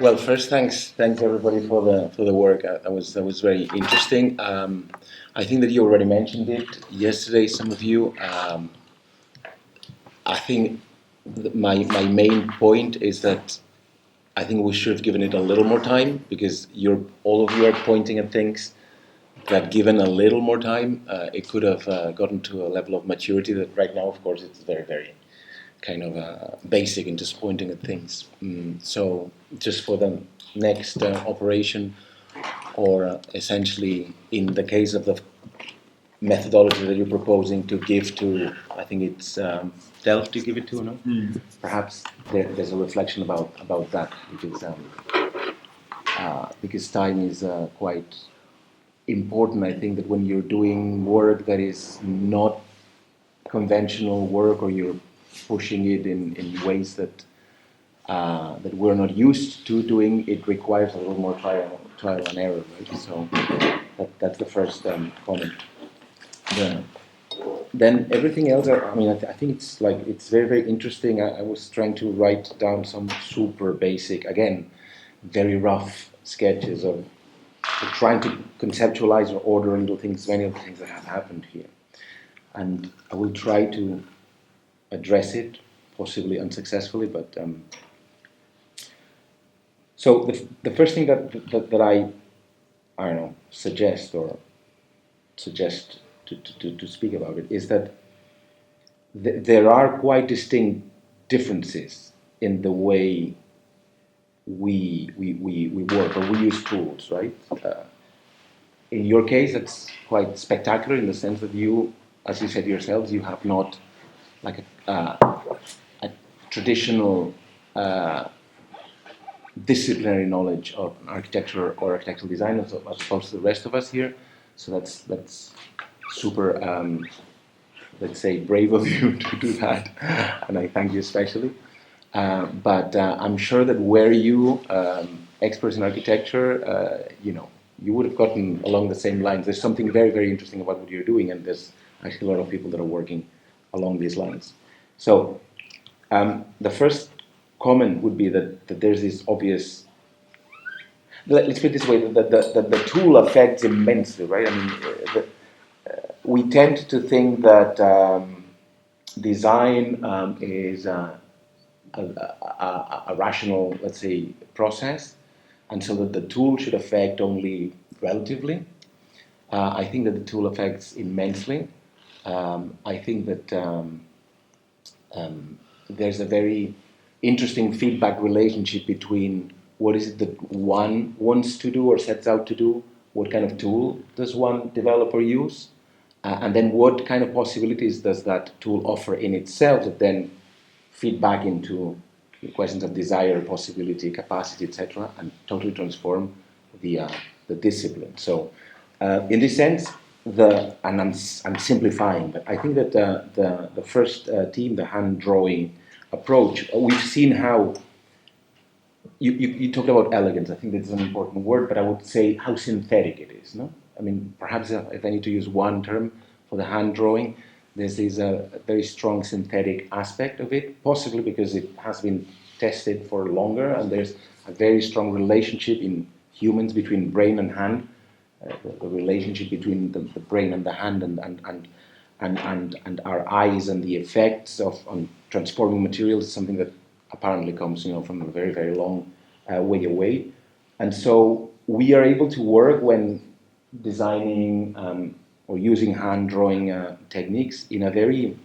Well, first, thanks everybody for the work. That was very interesting. I think that you already mentioned it yesterday. Some of you. I think my main point is that I think we should have given it a little more time, because all of you are pointing at things that, given a little more time, it could have gotten to a level of maturity that right now, of course, it's very, very kind of basic and just pointing at things. So just for the next operation, or essentially in the case of the methodology that you're proposing to give to, I think it's Delft you give it to, no? Perhaps there's a reflection about that, because time is quite important. I think that when you're doing work that is not conventional work, or you're pushing it in ways that we're not used to doing, it requires a little more trial and error, right? So that's the first comment. Then everything else, I think it's very, very interesting. I was trying to write down some super basic, again, very rough sketches of trying to conceptualize or order little things, many of the things that have happened here. And I will try to address it, possibly unsuccessfully, but so the first thing that I don't know, suggest to speak about it is that there are quite distinct differences in the way we work, or we use tools, right? In your case, it's quite spectacular in the sense that you, as you said yourselves, you have not like a traditional disciplinary knowledge of architecture or architectural design, as opposed to the rest of us here. So that's super, let's say, brave of you to do that, and I thank you especially. But I'm sure that were you experts in architecture, you would have gotten along the same lines. There's something very, very interesting about what you're doing, and there's actually a lot of people that are working along these lines. So the first comment would be that there's this obvious, let's put it this way, that the tool affects immensely, right? I mean, we tend to think that design is a rational, let's say, process, and so that the tool should affect only relatively. I think that the tool affects immensely. I think that there's a very interesting feedback relationship between what is it that one wants to do or sets out to do, what kind of tool does one develop or use, and then what kind of possibilities does that tool offer in itself that then feed back into the questions of desire, possibility, capacity, etc., and totally transform the discipline. So in this sense, and I'm simplifying, but I think that the first team, the hand drawing approach, we've seen how you talked about elegance. I think that's an important word, but I would say how synthetic it is. No, I mean, perhaps if I need to use one term for the hand drawing, this is a very strong synthetic aspect of it, possibly because it has been tested for longer, and there's a very strong relationship in humans between brain and hand. The relationship between the brain and the hand, and our eyes, and the effects on transforming materials is something that apparently comes, from a very, very long way away. And so we are able to work when designing or using hand drawing techniques in a very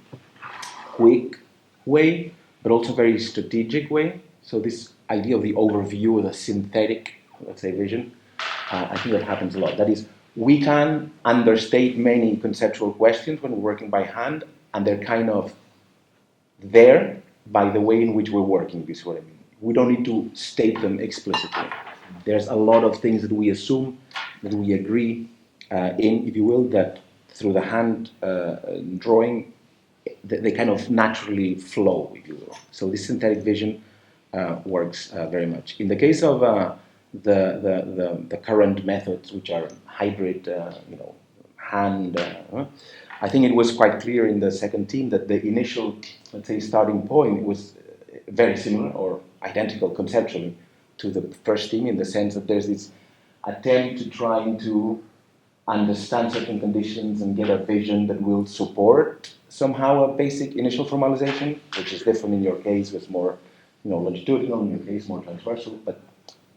quick way, but also very strategic way. So this idea of the overview, the synthetic, let's say, vision, I think that happens a lot. That is, we can understate many conceptual questions when we're working by hand, and they're kind of there by the way in which we're working, this is what I mean. We don't need to state them explicitly. There's a lot of things that we assume, that we agree in, if you will, that through the hand drawing, they kind of naturally flow, if you will. So this synthetic vision works very much. In the case of the current methods, which are hybrid, hand, I think it was quite clear in the second team that the initial, let's say, starting point was very similar or identical conceptually to the first theme, in the sense that there's this attempt to trying to understand certain conditions and get a vision that will support somehow a basic initial formalization, which is different in your case, was more, longitudinal, in your case more transversal. But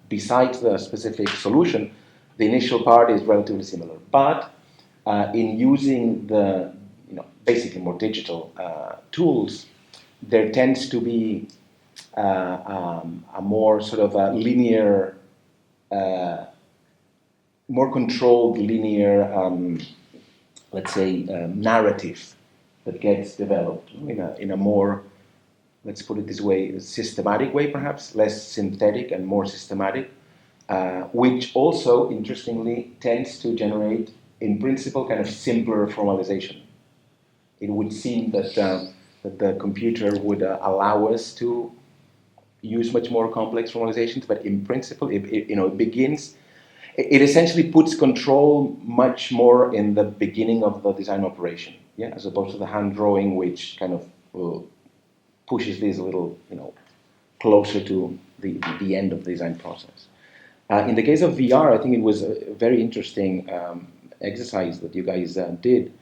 besides the specific solution, the initial part is relatively similar. But in using the, basically more digital tools, there tends to be a more sort of a linear, more controlled linear, let's say, narrative that gets developed in a more, let's put it this way, systematic way perhaps, less synthetic and more systematic, which also, interestingly, tends to generate, in principle, kind of simpler formalization. It would seem that the computer would allow us to use much more complex formalizations, but in principle, it begins. It essentially puts control much more in the beginning of the design operation, as opposed to the hand drawing, which kind of pushes this a little, closer to the end of the design process. In the case of VR, I think it was a very interesting exercise that you guys did,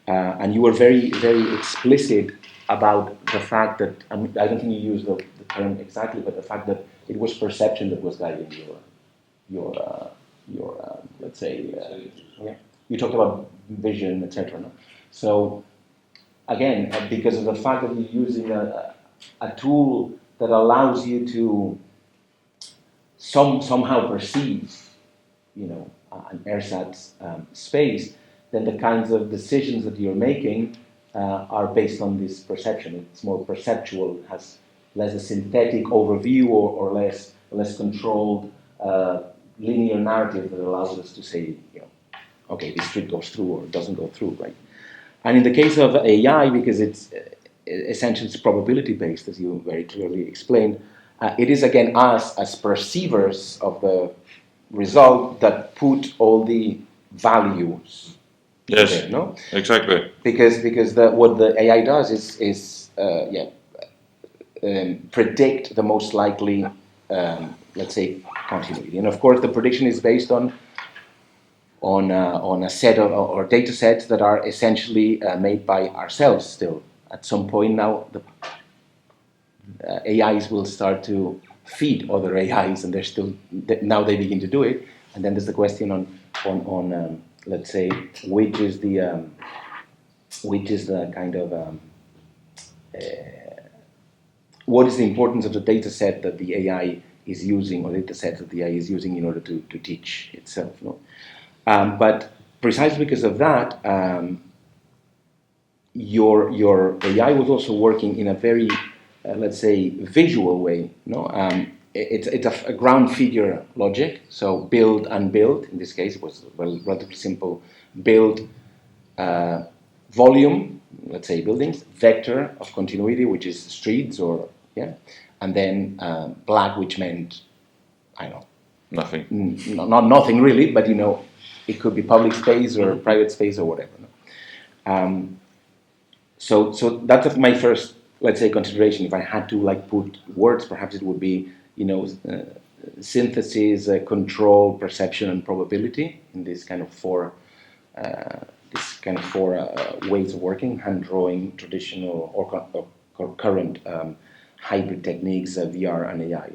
and you were very, very explicit about the fact that, I don't think you used the term exactly, but the fact that it was perception that was guiding your let's say, you talked about vision, etc. No? So again, because of the fact that you're using a tool that allows you to somehow perceive, an ersatz space, then the kinds of decisions that you're making are based on this perception. It's more perceptual, has less a synthetic overview or less controlled linear narrative that allows us to say, okay, this street goes through or doesn't go through, right? And in the case of AI, because it's essentially it's probability based, as you very clearly explained, it is again us as perceivers of the result that put all the values. Yes, there, no? Exactly. Because what the AI does is predict the most likely, let's say, continuity. And of course, the prediction is based on a set of or data sets that are essentially made by ourselves still. At some point now, the AIs will start to feed other AIs, and they're still now they begin to do it. And then there's the question on let's say which is the kind of what is the importance of the data set that the AI is using, or data sets that the AI is using in order to teach itself. No? But precisely because of that, your AI was also working in a very, let's say, visual way. No, it's a ground figure logic. So build, unbuild. In this case, it was relatively simple. Build, volume. Let's say buildings. Vector of continuity, which is streets, or and then black, which meant I don't know. Nothing. Not nothing really, but it could be public space or private space or whatever. No? So that's my first, let's say, consideration. If I had to put words, perhaps it would be synthesis, control, perception, and probability in this kind of four ways of working: hand drawing, traditional or current hybrid techniques, VR and AI.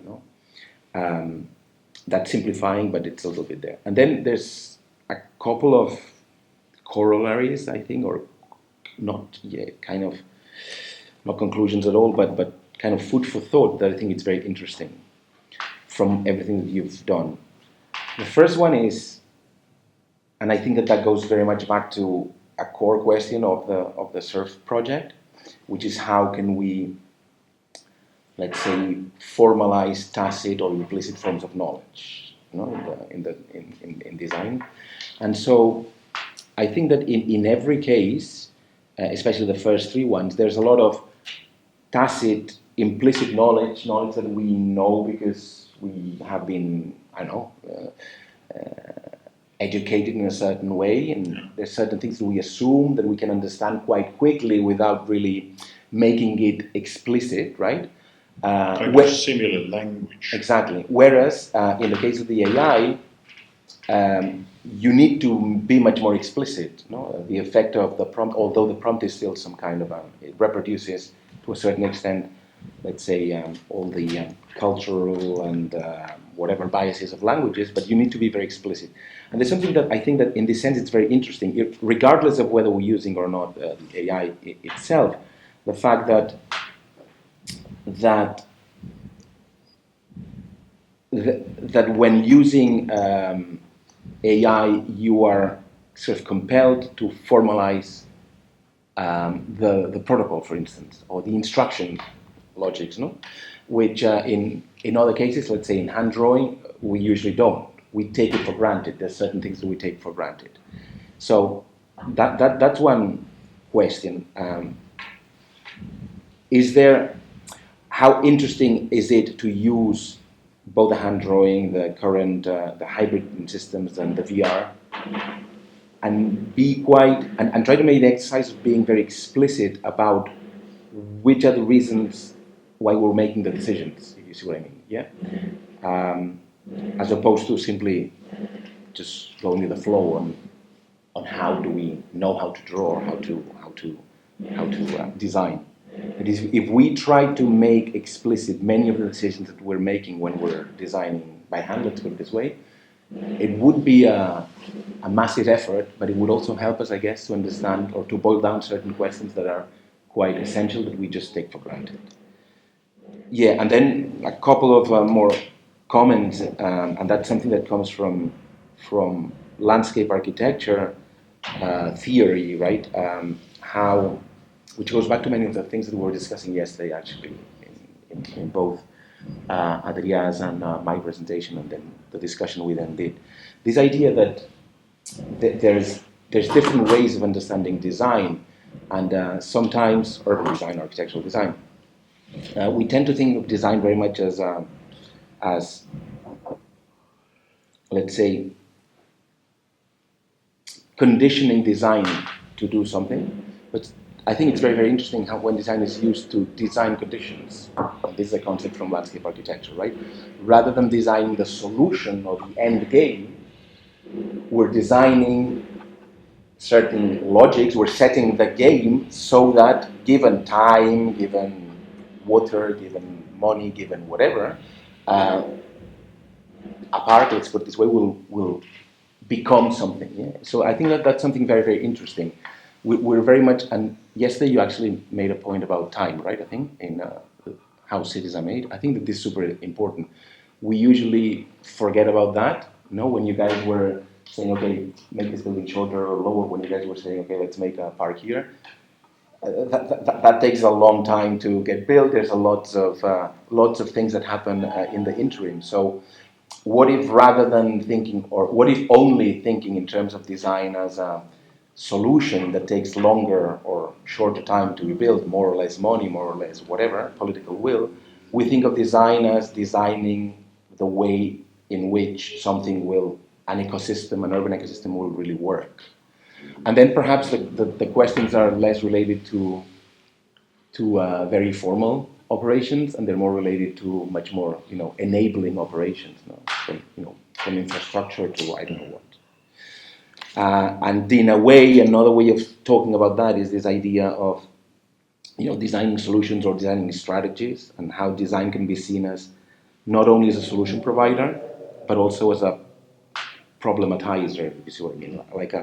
That's simplifying, but it's a little bit there. And then there's a couple of corollaries, I think, or not conclusions at all, but kind of food for thought that I think it's very interesting from everything that you've done. The first one is, and I think that goes very much back to a core question of the SUrF project, which is how can we, let's say, formalize tacit or implicit forms of knowledge, in design. And so I think that in every case, especially the first three ones, there's a lot of tacit, implicit knowledge that we know because we have been, educated in a certain way, and there's certain things that we assume that we can understand quite quickly without really making it explicit, right? Kind of similar language. Exactly. Whereas in the case of the AI, you need to be much more explicit. No? The effect of the prompt, although the prompt is still some kind of it reproduces to a certain extent, let's say, all the cultural and whatever biases of languages, but you need to be very explicit. And there's something that I think that in this sense it's very interesting, regardless of whether we're using or not the AI itself, the fact that when using AI, you are sort of compelled to formalize the protocol, for instance, or the instruction logics, no? Which in other cases, let's say in hand drawing, we usually don't. We take it for granted. There's certain things that we take for granted. So that's one question. How interesting is it to use both the hand drawing, the current, the hybrid systems, and the VR, and be and try to make the exercise of being very explicit about which are the reasons why we're making the decisions, if you see what I mean, yeah? As opposed to simply just going with the flow on how do we know how to draw, how to design. That is, if we try to make explicit many of the decisions that we're making when we're designing by hand, let's put it this way, it would be a massive effort, but it would also help us, I guess, to understand or to boil down certain questions that are quite essential that we just take for granted. Yeah, and then a couple of more comments, and that's something that comes from landscape architecture theory, right? Which goes back to many of the things that we were discussing yesterday, actually, in both Adria's and my presentation, and then the discussion we then did. This idea that there's different ways of understanding design, and sometimes urban design, architectural design. We tend to think of design very much as let's say, conditioning design to do something, but I think it's very, very interesting how when design is used to design conditions. This is a concept from landscape architecture, right? Rather than designing the solution or the end game, we're designing certain logics, we're setting the game so that given time, given water, given money, given whatever, a park, let's put it this way, will become something. Yeah? So I think that that's something very, very interesting. We're very much, and yesterday you actually made a point about time, right? I think in how cities are made. I think that this is super important. We usually forget about that. No, when you guys were saying, okay, make this building shorter or lower, when you guys were saying, okay, let's make a park here, that takes a long time to get built. There's lots of things that happen in the interim. So what if rather than thinking, or what if only thinking in terms of design as a solution that takes longer or shorter time to be built, more or less money, more or less whatever, political will, we think of design as designing the way in which something an ecosystem, an urban ecosystem will really work. And then perhaps the questions are less related to very formal operations, and they're more related to much more, enabling operations, from infrastructure to I don't know what. And in a way, another way of talking about that is this idea of, designing solutions or designing strategies, and how design can be seen as not only as a solution provider, but also as a problematizer, if you see what I mean, like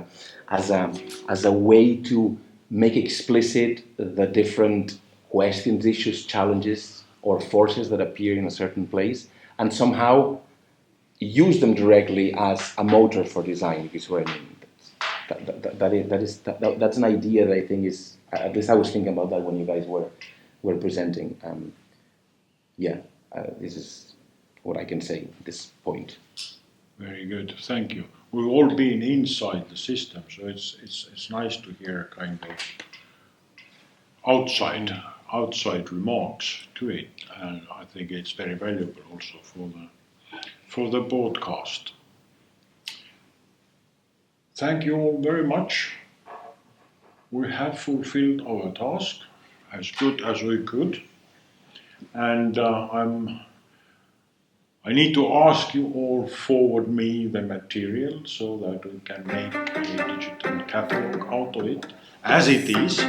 as a way to make explicit the different questions, issues, challenges, or forces that appear in a certain place, and somehow use them directly as a motor for design, if you see what I mean. That's an idea that I think is, at least I was thinking about that when you guys were presenting. This is what I can say at this point. Very good, thank you. We've all been inside the system, so it's nice to hear kind of outside remarks to it, and I think it's very valuable also for the podcast. Thank you all very much. We have fulfilled our task as good as we could. And I need to ask you all forward me the material so that we can make a digital catalog out of it, as it is.